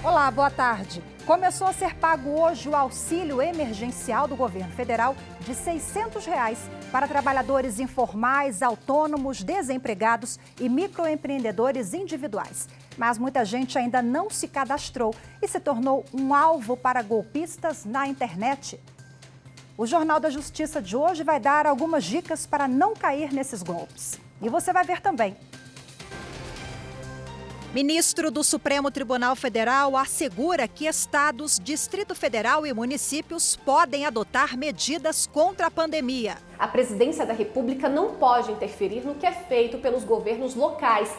Olá, boa tarde. Começou a ser pago hoje o auxílio emergencial do governo federal de R$ 600 para trabalhadores informais, autônomos, desempregados e microempreendedores individuais. Mas muita gente ainda não se cadastrou e se tornou um alvo para golpistas na internet. O Jornal da Justiça de hoje vai dar algumas dicas para não cair nesses golpes. E você vai ver também. Ministro do Supremo Tribunal Federal assegura que estados, Distrito Federal e municípios podem adotar medidas contra a pandemia. A Presidência da República não pode interferir no que é feito pelos governos locais.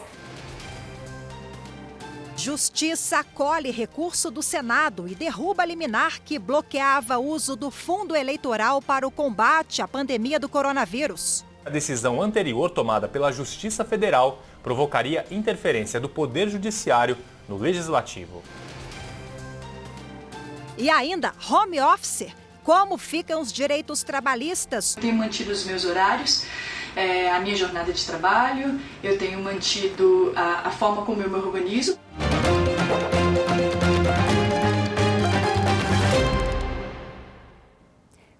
Justiça acolhe recurso do Senado e derruba liminar que bloqueava o uso do fundo eleitoral para o combate à pandemia do coronavírus. A decisão anterior tomada pela Justiça Federal provocaria interferência do Poder Judiciário no Legislativo. E ainda, home office. Como ficam os direitos trabalhistas? Tenho mantido os meus horários, a minha jornada de trabalho, eu tenho mantido a forma como eu me organizo.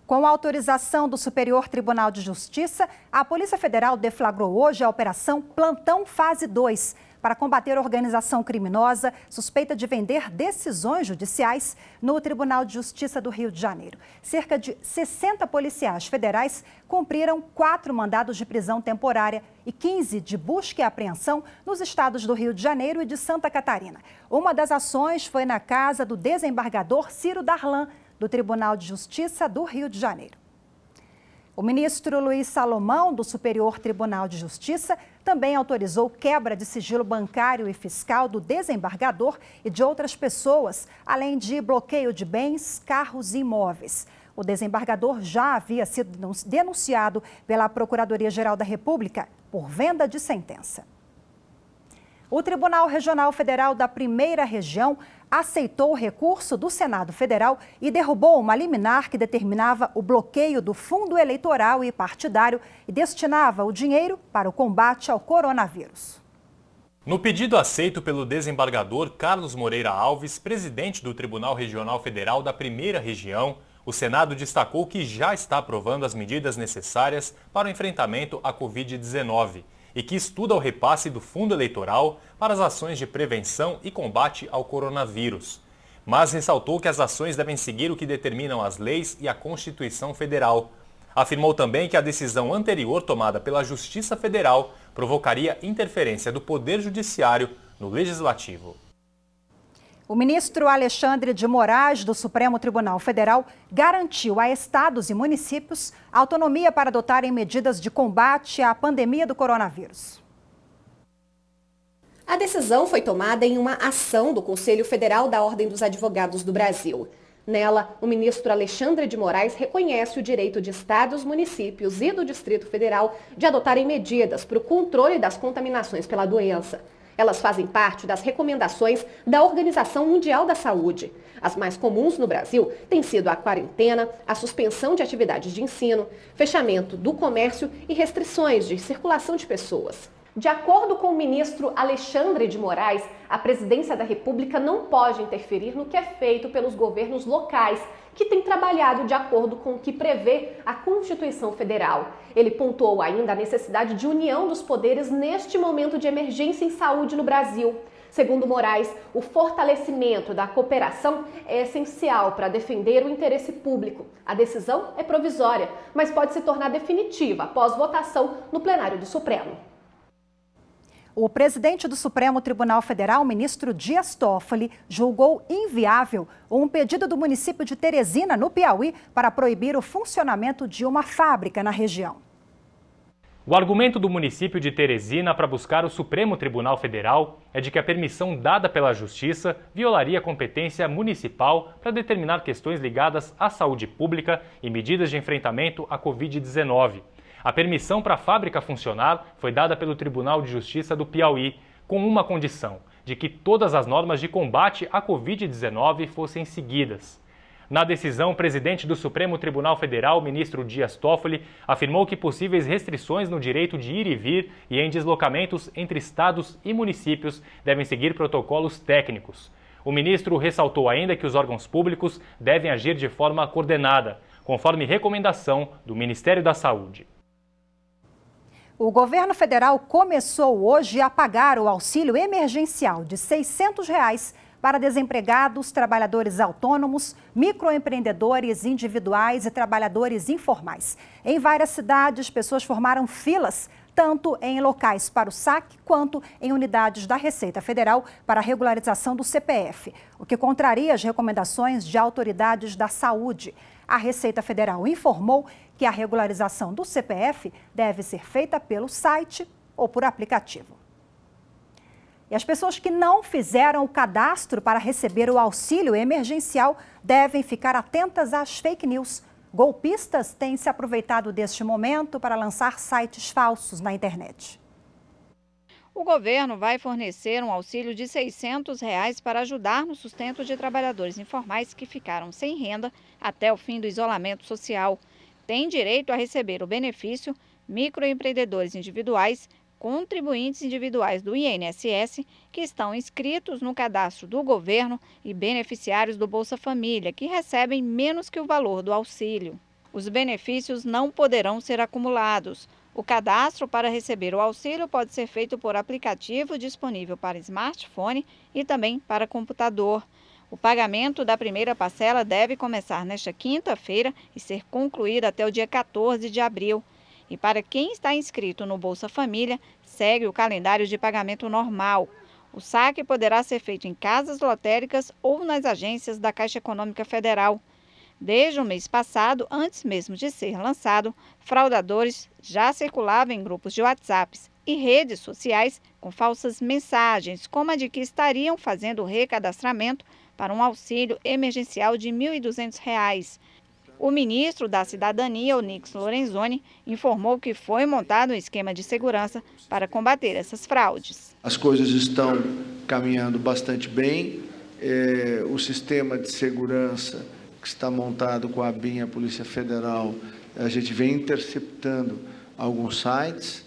Com a autorização do Superior Tribunal de Justiça, a Polícia Federal deflagrou hoje a Operação Plantão Fase 2 para combater a organização criminosa suspeita de vender decisões judiciais no Tribunal de Justiça do Rio de Janeiro. Cerca de 60 policiais federais cumpriram 4 mandados de prisão temporária e 15 de busca e apreensão nos estados do Rio de Janeiro e de Santa Catarina. Uma das ações foi na casa do desembargador Ciro Darlan, do Tribunal de Justiça do Rio de Janeiro. O ministro Luiz Salomão, do Superior Tribunal de Justiça, também autorizou quebra de sigilo bancário e fiscal do desembargador e de outras pessoas, além de bloqueio de bens, carros e imóveis. O desembargador já havia sido denunciado pela Procuradoria-Geral da República por venda de sentença. O Tribunal Regional Federal da Primeira Região aceitou o recurso do Senado Federal e derrubou uma liminar que determinava o bloqueio do fundo eleitoral e partidário e destinava o dinheiro para o combate ao coronavírus. No pedido aceito pelo desembargador Carlos Moreira Alves, presidente do Tribunal Regional Federal da Primeira Região, o Senado destacou que já está aprovando as medidas necessárias para o enfrentamento à Covid-19 e que estuda o repasse do fundo eleitoral para as ações de prevenção e combate ao coronavírus. Mas ressaltou que as ações devem seguir o que determinam as leis e a Constituição Federal. Afirmou também que a decisão anterior tomada pela Justiça Federal provocaria interferência do Poder Judiciário no Legislativo. O ministro Alexandre de Moraes, do Supremo Tribunal Federal, garantiu a estados e municípios autonomia para adotarem medidas de combate à pandemia do coronavírus. A decisão foi tomada em uma ação do Conselho Federal da Ordem dos Advogados do Brasil. Nela, o ministro Alexandre de Moraes reconhece o direito de estados, municípios e do Distrito Federal de adotarem medidas para o controle das contaminações pela doença. Elas fazem parte das recomendações da Organização Mundial da Saúde. As mais comuns no Brasil têm sido a quarentena, a suspensão de atividades de ensino, fechamento do comércio e restrições de circulação de pessoas. De acordo com o ministro Alexandre de Moraes, a Presidência da República não pode interferir no que é feito pelos governos locais, que têm trabalhado de acordo com o que prevê a Constituição Federal. Ele pontuou ainda a necessidade de união dos poderes neste momento de emergência em saúde no Brasil. Segundo Moraes, o fortalecimento da cooperação é essencial para defender o interesse público. A decisão é provisória, mas pode se tornar definitiva após votação no plenário do Supremo. O presidente do Supremo Tribunal Federal, ministro Dias Toffoli, julgou inviável um pedido do município de Teresina, no Piauí, para proibir o funcionamento de uma fábrica na região. O argumento do município de Teresina para buscar o Supremo Tribunal Federal é de que a permissão dada pela Justiça violaria a competência municipal para determinar questões ligadas à saúde pública e medidas de enfrentamento à Covid-19. A permissão para a fábrica funcionar foi dada pelo Tribunal de Justiça do Piauí, com uma condição, de que todas as normas de combate à Covid-19 fossem seguidas. Na decisão, o presidente do Supremo Tribunal Federal, ministro Dias Toffoli, afirmou que possíveis restrições no direito de ir e vir e em deslocamentos entre estados e municípios devem seguir protocolos técnicos. O ministro ressaltou ainda que os órgãos públicos devem agir de forma coordenada, conforme recomendação do Ministério da Saúde. O governo federal começou hoje a pagar o auxílio emergencial de R$ 600 para desempregados, trabalhadores autônomos, microempreendedores individuais e trabalhadores informais. Em várias cidades, pessoas formaram filas, tanto em locais para o saque quanto em unidades da Receita Federal para a regularização do CPF, o que contraria as recomendações de autoridades da saúde. A Receita Federal informou que a regularização do CPF deve ser feita pelo site ou por aplicativo. E as pessoas que não fizeram o cadastro para receber o auxílio emergencial devem ficar atentas às fake news. Golpistas têm se aproveitado deste momento para lançar sites falsos na internet. O governo vai fornecer um auxílio de R$ 600 para ajudar no sustento de trabalhadores informais que ficaram sem renda até o fim do isolamento social. Tem direito a receber o benefício microempreendedores individuais, contribuintes individuais do INSS que estão inscritos no cadastro do governo e beneficiários do Bolsa Família, que recebem menos que o valor do auxílio. Os benefícios não poderão ser acumulados. O cadastro para receber o auxílio pode ser feito por aplicativo disponível para smartphone e também para computador. O pagamento da primeira parcela deve começar nesta quinta-feira e ser concluído até o dia 14 de abril. E para quem está inscrito no Bolsa Família, segue o calendário de pagamento normal. O saque poderá ser feito em casas lotéricas ou nas agências da Caixa Econômica Federal. Desde o mês passado, antes mesmo de ser lançado, fraudadores já circulavam em grupos de WhatsApp e redes sociais com falsas mensagens, como a de que estariam fazendo o recadastramento para um auxílio emergencial de R$ 1.200. O ministro da Cidadania, Onyx Lorenzoni, informou que foi montado um esquema de segurança para combater essas fraudes. As coisas estão caminhando bastante bem. O sistema de segurança que está montado com a ABIN, a Polícia Federal, a gente vem interceptando alguns sites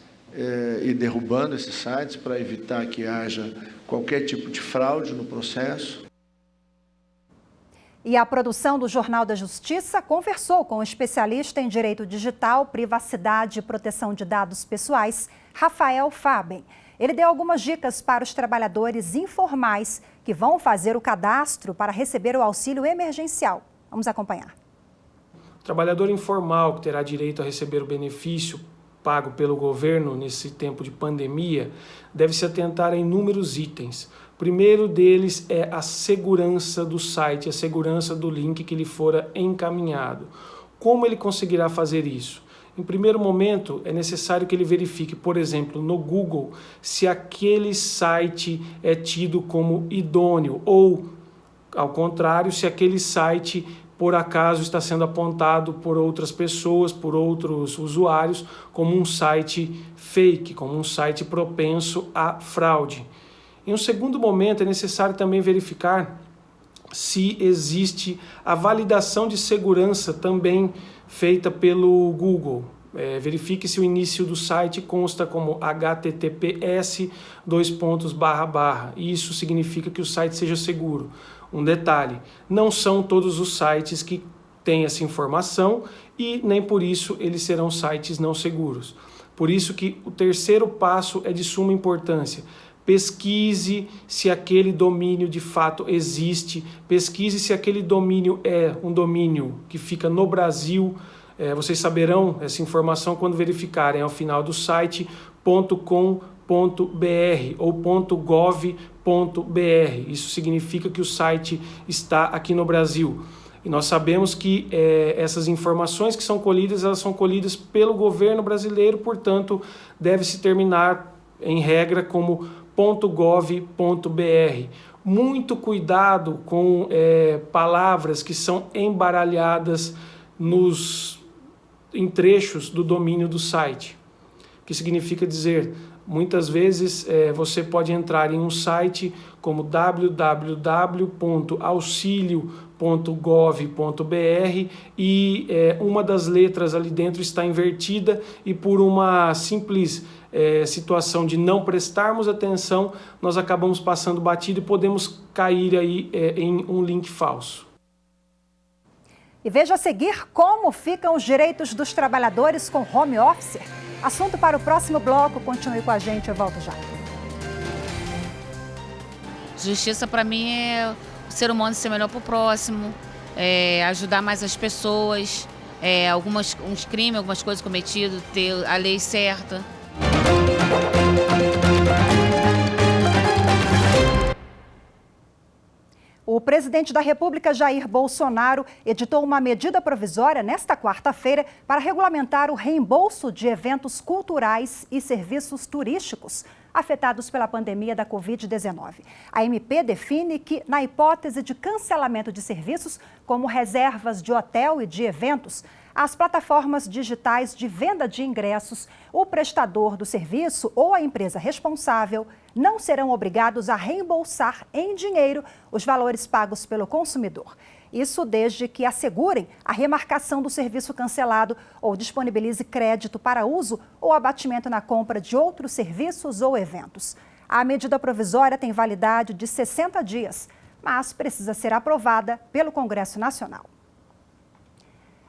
e derrubando esses sites para evitar que haja qualquer tipo de fraude no processo. E a produção do Jornal da Justiça conversou com o especialista em direito digital, privacidade e proteção de dados pessoais, Rafael Faben. Ele deu algumas dicas para os trabalhadores informais que vão fazer o cadastro para receber o auxílio emergencial. Vamos acompanhar. O trabalhador informal que terá direito a receber o benefício pago pelo governo nesse tempo de pandemia deve se atentar a inúmeros itens. O primeiro deles é a segurança do site, a segurança do link que lhe fora encaminhado. Como ele conseguirá fazer isso? Em primeiro momento, é necessário que ele verifique, por exemplo, no Google, se aquele site é tido como idôneo ou, ao contrário, se aquele site, por acaso, está sendo apontado por outras pessoas, por outros usuários, como um site fake, como um site propenso à fraude. Em um segundo momento, é necessário também verificar se existe a validação de segurança também feita pelo Google. Verifique se o início do site consta como https://. Isso significa que o site seja seguro. Um detalhe, não são todos os sites que têm essa informação e nem por isso eles serão sites não seguros. Por isso que o terceiro passo é de suma importância. Pesquise se aquele domínio de fato existe, pesquise se aquele domínio é um domínio que fica no Brasil. Vocês saberão essa informação quando verificarem ao final do site .com.br ou .gov.br. Isso significa que o site está aqui no Brasil. E nós sabemos que essas informações que são colhidas, elas são colhidas pelo governo brasileiro, portanto, deve-se terminar em regra como .gov.br. Muito cuidado com palavras que são embaralhadas em trechos do domínio do site, que significa dizer, muitas vezes você pode entrar em um site como www.auxilio.gov.br e uma das letras ali dentro está invertida e por uma simples situação de não prestarmos atenção, nós acabamos passando batido e podemos cair aí em um link falso. E veja a seguir como ficam os direitos dos trabalhadores com home office. Assunto para o próximo bloco. Continue com a gente, eu volto já. Justiça para mim é o ser humano ser melhor para o próximo, ajudar mais as pessoas, uns crimes, algumas coisas cometidas, ter a lei certa. O presidente da República, Jair Bolsonaro, editou uma medida provisória nesta quarta-feira para regulamentar o reembolso de eventos culturais e serviços turísticos afetados pela pandemia da Covid-19. A MP define que, na hipótese de cancelamento de serviços, como reservas de hotel e de eventos, as plataformas digitais de venda de ingressos, o prestador do serviço ou a empresa responsável não serão obrigados a reembolsar em dinheiro os valores pagos pelo consumidor. Isso desde que assegurem a remarcação do serviço cancelado ou disponibilize crédito para uso ou abatimento na compra de outros serviços ou eventos. A medida provisória tem validade de 60 dias, mas precisa ser aprovada pelo Congresso Nacional.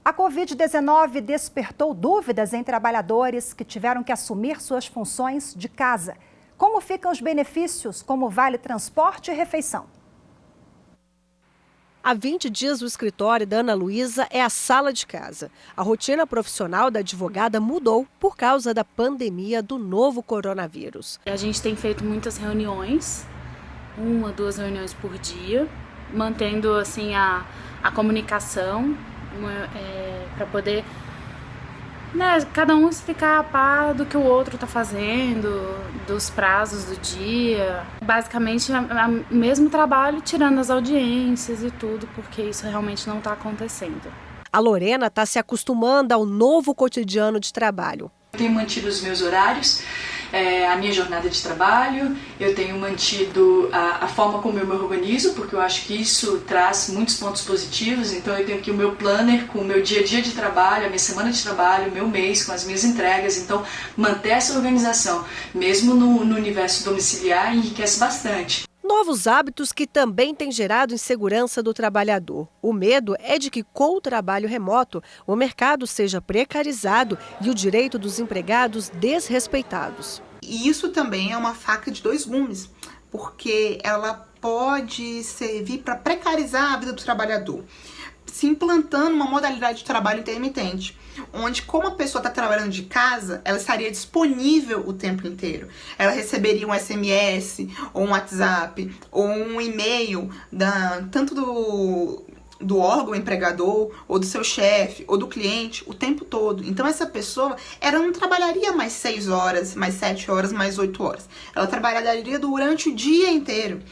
A Covid-19 despertou dúvidas em trabalhadores que tiveram que assumir suas funções de casa. Como ficam os benefícios, como vale transporte e refeição? Há 20 dias, o escritório da Ana Luísa é a sala de casa. A rotina profissional da advogada mudou por causa da pandemia do novo coronavírus. A gente tem feito muitas reuniões, 1 a 2 reuniões por dia, mantendo assim a comunicação para poder cada um ficar a par do que o outro está fazendo, dos prazos do dia. Basicamente, o mesmo trabalho, tirando as audiências e tudo, porque isso realmente não está acontecendo. A Lorena está se acostumando ao novo cotidiano de trabalho. Eu tenho mantido os meus horários, a minha jornada de trabalho, eu tenho mantido a forma como eu me organizo, porque eu acho que isso traz muitos pontos positivos. Então eu tenho aqui o meu planner com o meu dia a dia de trabalho, a minha semana de trabalho, o meu mês com as minhas entregas. Então manter essa organização, mesmo no universo domiciliar, enriquece bastante. Novos hábitos que também têm gerado insegurança do trabalhador. O medo é de que, com o trabalho remoto, o mercado seja precarizado e o direito dos empregados desrespeitados. E isso também é uma faca de dois gumes, porque ela pode servir para precarizar a vida do trabalhador, se implantando uma modalidade de trabalho intermitente, onde, como a pessoa está trabalhando de casa, ela estaria disponível o tempo inteiro. Ela receberia um SMS, ou um WhatsApp, ou um e-mail tanto do órgão empregador, ou do seu chefe, ou do cliente, o tempo todo. Então essa pessoa, ela não trabalharia mais 6 horas, mais 7 horas, mais 8 horas. Ela trabalharia durante o dia inteiro.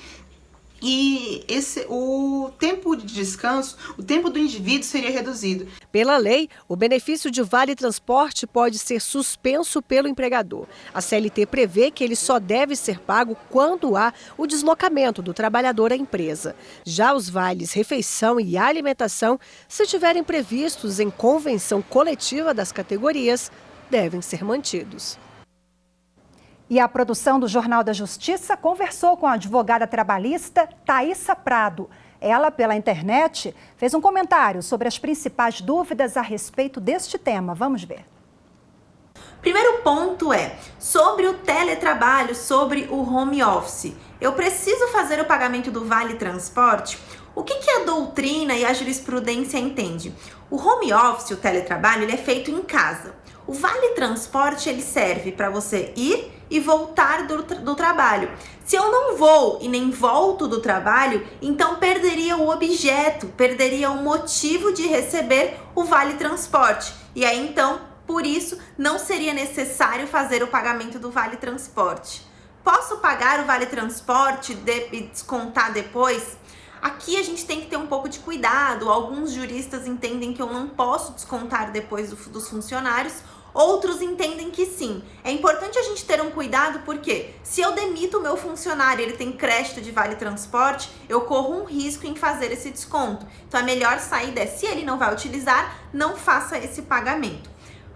E o tempo de descanso, o tempo do indivíduo seria reduzido. Pela lei, o benefício de vale-transporte pode ser suspenso pelo empregador. A CLT prevê que ele só deve ser pago quando há o deslocamento do trabalhador à empresa. Já os vales refeição e alimentação, se estiverem previstos em convenção coletiva das categorias, devem ser mantidos. E a produção do Jornal da Justiça conversou com a advogada trabalhista Thaísa Prado. Ela, pela internet, fez um comentário sobre as principais dúvidas a respeito deste tema. Vamos ver. Primeiro ponto é sobre o teletrabalho, sobre o home office. Eu preciso fazer o pagamento do Vale Transporte? O que a doutrina e a jurisprudência entende? O home office, o teletrabalho, ele é feito em casa. O Vale Transporte, ele serve para você ir e voltar do trabalho. Se eu não vou e nem volto do trabalho, então perderia o objeto, perderia o motivo de receber o Vale Transporte. E aí, então, por isso, não seria necessário fazer o pagamento do Vale Transporte. Posso pagar o Vale Transporte e descontar depois? Aqui a gente tem que ter um pouco de cuidado. Alguns juristas entendem que eu não posso descontar depois dos funcionários, outros entendem que sim. É importante a gente ter um cuidado porque se eu demito o meu funcionário e ele tem crédito de Vale Transporte, eu corro um risco em fazer esse desconto. Então a melhor saída é, se ele não vai utilizar, não faça esse pagamento.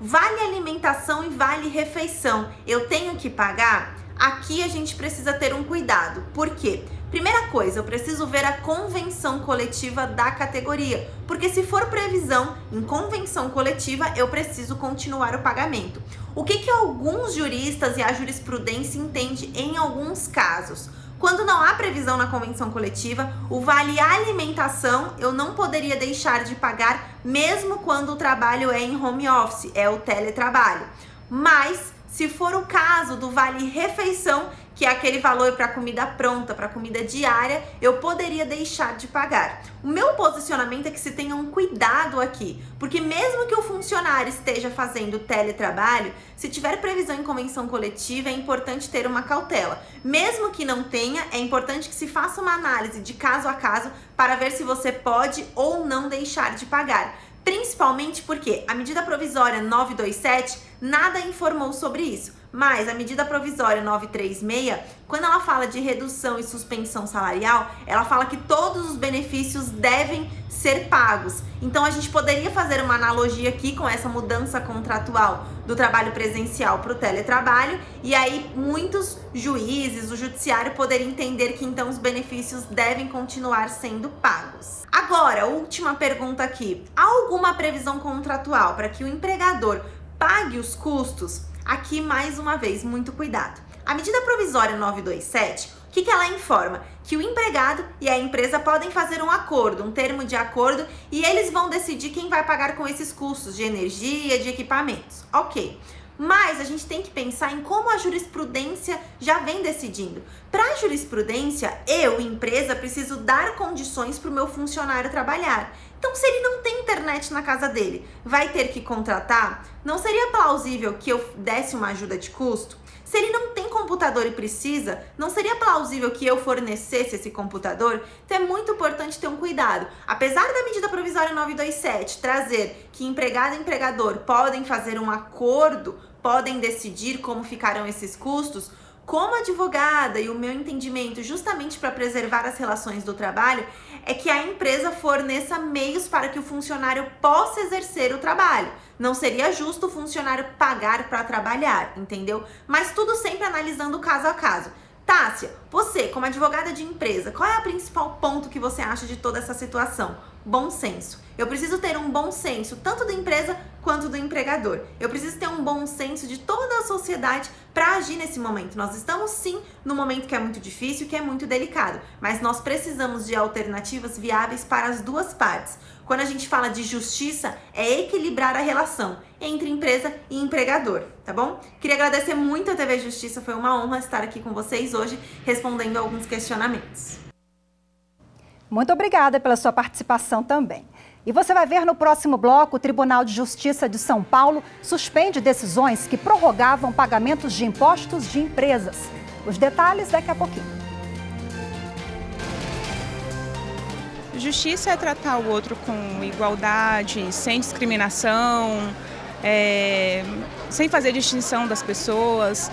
vale alimentação e vale refeição, eu tenho que pagar? Aqui a gente precisa ter um cuidado. Por quê? Primeira coisa, eu preciso ver a convenção coletiva da categoria, porque se for previsão em convenção coletiva, eu preciso continuar o pagamento. O que alguns juristas e a jurisprudência entende em alguns casos? Quando não há previsão na convenção coletiva, o vale alimentação eu não poderia deixar de pagar mesmo quando o trabalho é em home office, é o teletrabalho. Mas se for o caso do vale refeição, que é aquele valor para comida pronta, para comida diária, eu poderia deixar de pagar. O meu posicionamento é que se tenha um cuidado aqui, porque mesmo que o funcionário esteja fazendo teletrabalho, se tiver previsão em convenção coletiva, é importante ter uma cautela. Mesmo que não tenha, é importante que se faça uma análise de caso a caso para ver se você pode ou não deixar de pagar. Principalmente porque a medida provisória 927 nada informou sobre isso, mas a medida provisória 936, quando ela fala de redução e suspensão salarial, ela fala que todos os benefícios devem ser pagos. Então a gente poderia fazer uma analogia aqui com essa mudança contratual do trabalho presencial para o teletrabalho, e aí muitos juízes, o judiciário poderia entender que então os benefícios devem continuar sendo pagos. Agora, última pergunta aqui. Há alguma previsão contratual para que o empregador pague os custos? Aqui, mais uma vez, muito cuidado. A medida provisória 927, o que ela informa? Que o empregado e a empresa podem fazer um acordo, um termo de acordo, e eles vão decidir quem vai pagar com esses custos de energia, de equipamentos. Ok. Mas a gente tem que pensar em como a jurisprudência já vem decidindo. Para a jurisprudência, eu, empresa, preciso dar condições para o meu funcionário trabalhar. Então, se ele não tem internet na casa dele, vai ter que contratar? Não seria plausível que eu desse uma ajuda de custo? Se ele não tem computador e precisa, não seria plausível que eu fornecesse esse computador? Então é muito importante ter um cuidado. Apesar da medida provisória 927 trazer que empregado e empregador podem fazer um acordo, podem decidir como ficarão esses custos, como advogada e o meu entendimento justamente para preservar as relações do trabalho é que a empresa forneça meios para que o funcionário possa exercer o trabalho. Não seria justo o funcionário pagar para trabalhar, entendeu? Mas tudo sempre analisando caso a caso. Tássia, você como advogada de empresa, qual é o principal ponto que você acha de toda essa situação? Bom senso. Eu preciso ter um bom senso tanto da empresa quanto do empregador. Eu preciso ter um bom senso de toda a sociedade para agir nesse momento. Nós estamos sim num momento que é muito difícil, que é muito delicado, mas nós precisamos de alternativas viáveis para as duas partes. Quando a gente fala de justiça, é equilibrar a relação entre empresa e empregador, tá bom? Queria agradecer muito a TV Justiça, foi uma honra estar aqui com vocês hoje, respondendo alguns questionamentos. Muito obrigada pela sua participação também. E você vai ver no próximo bloco, o Tribunal de Justiça de São Paulo suspende decisões que prorrogavam pagamentos de impostos de empresas. Os detalhes daqui a pouquinho. Justiça é tratar o outro com igualdade, sem discriminação, sem fazer distinção das pessoas.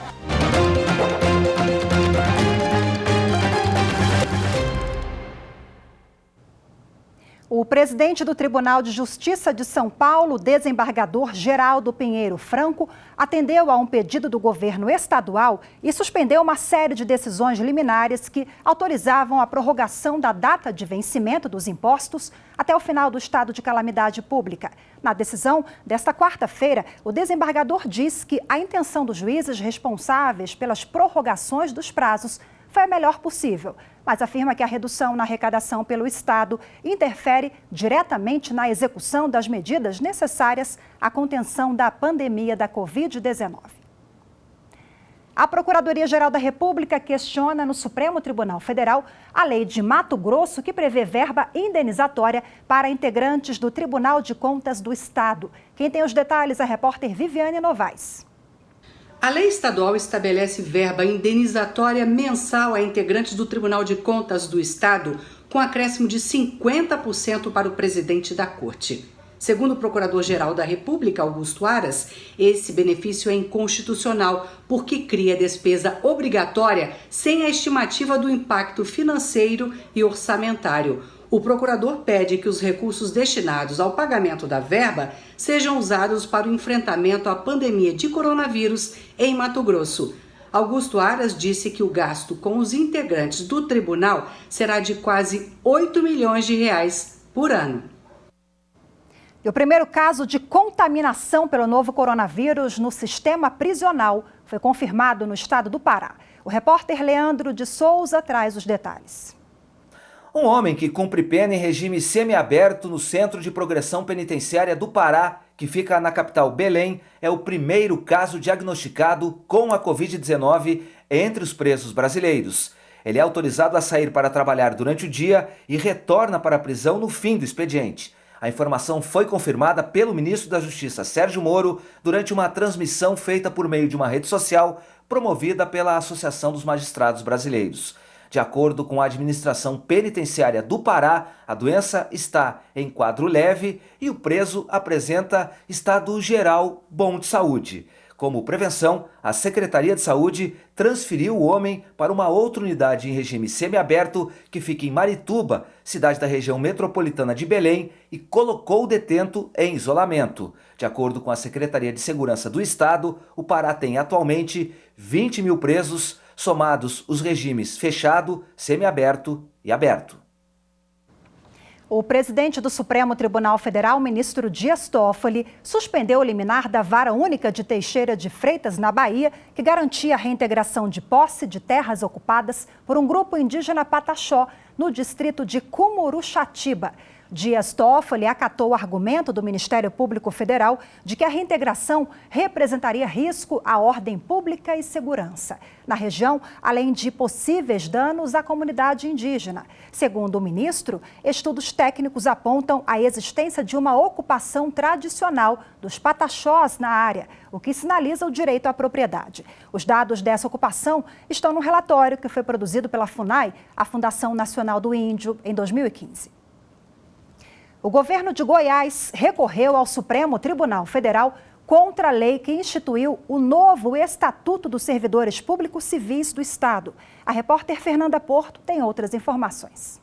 O presidente do Tribunal de Justiça de São Paulo, desembargador Geraldo Pinheiro Franco, atendeu a um pedido do governo estadual e suspendeu uma série de decisões liminares que autorizavam a prorrogação da data de vencimento dos impostos até o final do estado de calamidade pública. Na decisão desta quarta-feira, o desembargador diz que a intenção dos juízes responsáveis pelas prorrogações dos prazos foi a melhor possível, mas afirma que a redução na arrecadação pelo Estado interfere diretamente na execução das medidas necessárias à contenção da pandemia da Covid-19. A Procuradoria-Geral da República questiona no Supremo Tribunal Federal a lei de Mato Grosso que prevê verba indenizatória para integrantes do Tribunal de Contas do Estado. Quem tem os detalhes é a repórter Viviane Novaes. A lei estadual estabelece verba indenizatória mensal a integrantes do Tribunal de Contas do Estado, com acréscimo de 50% para o presidente da Corte. Segundo o Procurador-Geral da República, Augusto Aras, esse benefício é inconstitucional porque cria despesa obrigatória sem a estimativa do impacto financeiro e orçamentário. O procurador pede que os recursos destinados ao pagamento da verba sejam usados para o enfrentamento à pandemia de coronavírus em Mato Grosso. Augusto Aras disse que o gasto com os integrantes do tribunal será de quase 8 milhões de reais por ano. E o primeiro caso de contaminação pelo novo coronavírus no sistema prisional foi confirmado no estado do Pará. O repórter Leandro de Souza traz os detalhes. Um homem que cumpre pena em regime semiaberto no Centro de Progressão Penitenciária do Pará, que fica na capital Belém, é o primeiro caso diagnosticado com a Covid-19 entre os presos brasileiros. Ele é autorizado a sair para trabalhar durante o dia e retorna para a prisão no fim do expediente. A informação foi confirmada pelo ministro da Justiça, Sérgio Moro, durante uma transmissão feita por meio de uma rede social promovida pela Associação dos Magistrados Brasileiros. De acordo com a administração penitenciária do Pará, a doença está em quadro leve e o preso apresenta estado geral bom de saúde. Como prevenção, a Secretaria de Saúde transferiu o homem para uma outra unidade em regime semiaberto que fica em Marituba, cidade da região metropolitana de Belém, e colocou o detento em isolamento. De acordo com a Secretaria de Segurança do Estado, o Pará tem atualmente 20 mil presos, somados os regimes fechado, semiaberto e aberto. O presidente do Supremo Tribunal Federal, ministro Dias Toffoli, suspendeu o liminar da Vara Única de Teixeira de Freitas, na Bahia, que garantia a reintegração de posse de terras ocupadas por um grupo indígena Pataxó, no distrito de Cumuruxatiba. Dias Toffoli acatou o argumento do Ministério Público Federal de que a reintegração representaria risco à ordem pública e segurança na região, além de possíveis danos à comunidade indígena. Segundo o ministro, estudos técnicos apontam a existência de uma ocupação tradicional dos pataxós na área, o que sinaliza o direito à propriedade. Os dados dessa ocupação estão no relatório que foi produzido pela FUNAI, a Fundação Nacional do Índio, em 2015. O governo de Goiás recorreu ao Supremo Tribunal Federal contra a lei que instituiu o novo Estatuto dos Servidores Públicos Civis do Estado. A repórter Fernanda Porto tem outras informações.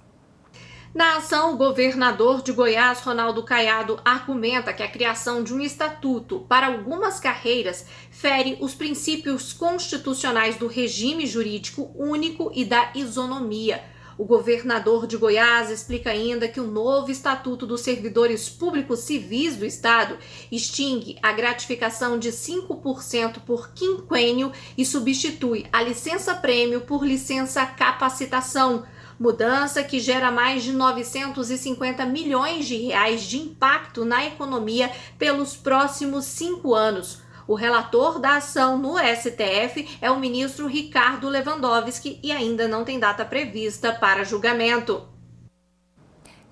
Na ação, o governador de Goiás, Ronaldo Caiado, argumenta que a criação de um estatuto para algumas carreiras fere os princípios constitucionais do regime jurídico único e da isonomia. O governador de Goiás explica ainda que o novo Estatuto dos Servidores Públicos Civis do Estado extingue a gratificação de 5% por quinquênio e substitui a licença-prêmio por licença-capacitação, mudança que gera mais de 950 milhões de reais de impacto na economia pelos próximos 5 anos. O relator da ação no STF é o ministro Ricardo Lewandowski e ainda não tem data prevista para julgamento.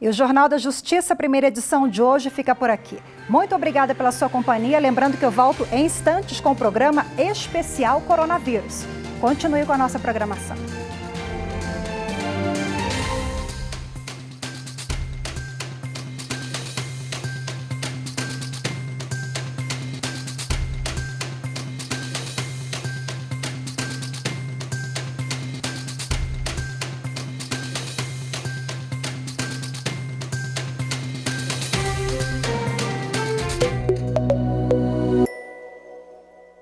E o Jornal da Justiça, primeira edição de hoje, fica por aqui. Muito obrigada pela sua companhia. Lembrando que eu volto em instantes com o programa especial Coronavírus. Continue com a nossa programação.